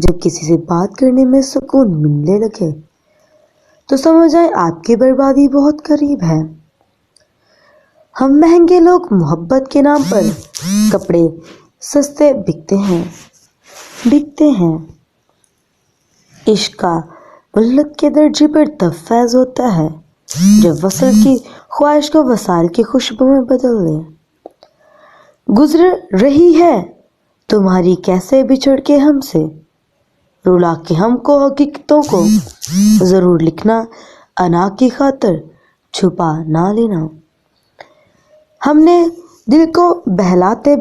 جب کسی سے بات کرنے میں سکون ملنے لگے تو سمجھ آئے آپ کی بربادی بہت قریب ہے۔ ہم مہنگے لوگ محبت کے نام پر کپڑے سستے بکتے ہیں۔ عشق کا ملت کے درجے پر تب فیض ہوتا ہے جب وصل کی خواہش کو وصال کی خوشبو میں بدل دے۔ گزر رہی ہے تمہاری کیسے بچھڑ کے ہم سے، رلا کے ہم کو حقیقتوں کو ضرور لکھنا، انا کی خاطر چھپا نہ لینا۔ ہم نے دل کو بہلاتے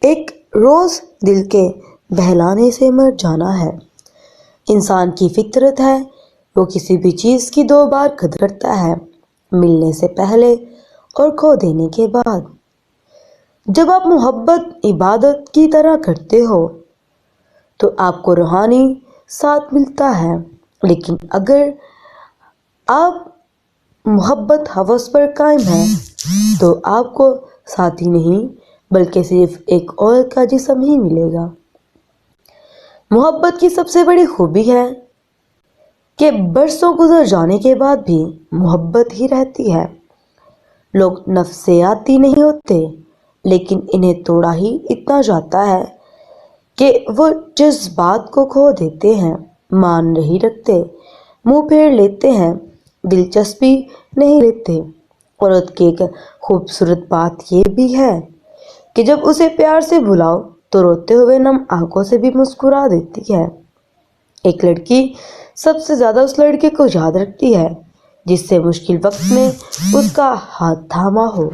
ایک روز دل کے بہلانے سے مر جانا ہے۔ انسان کی فطرت ہے وہ کسی بھی چیز کی 2 بار قدر کرتا ہے، ملنے سے پہلے اور کھو دینے کے بعد۔ جب آپ محبت عبادت کی طرح کرتے ہو تو آپ کو روحانی ساتھ ملتا ہے، لیکن اگر آپ محبت ہوس پر قائم ہے تو آپ کو ساتھی نہیں بلکہ صرف ایک عورت کا جسم ہی ملے گا۔ محبت کی سب سے بڑی خوبی ہے کہ برسوں گزر جانے کے بعد بھی محبت ہی رہتی ہے۔ لوگ نفسیاتی نہیں ہوتے لیکن انہیں توڑا ہی اتنا جاتا ہے کہ وہ جذبات کو کھو دیتے ہیں، مان نہیں رکھتے، منہ پھیر لیتے ہیں، دلچسپی نہیں لیتے۔ عورت کی ایک خوبصورت بات یہ بھی ہے کہ جب اسے پیار سے بلاؤ تو روتے ہوئے نم آنکھوں سے بھی مسکرا دیتی ہے۔ ایک لڑکی سب سے زیادہ اس لڑکے کو یاد رکھتی ہے جس سے مشکل وقت میں اس کا ہاتھ تھاما ہو۔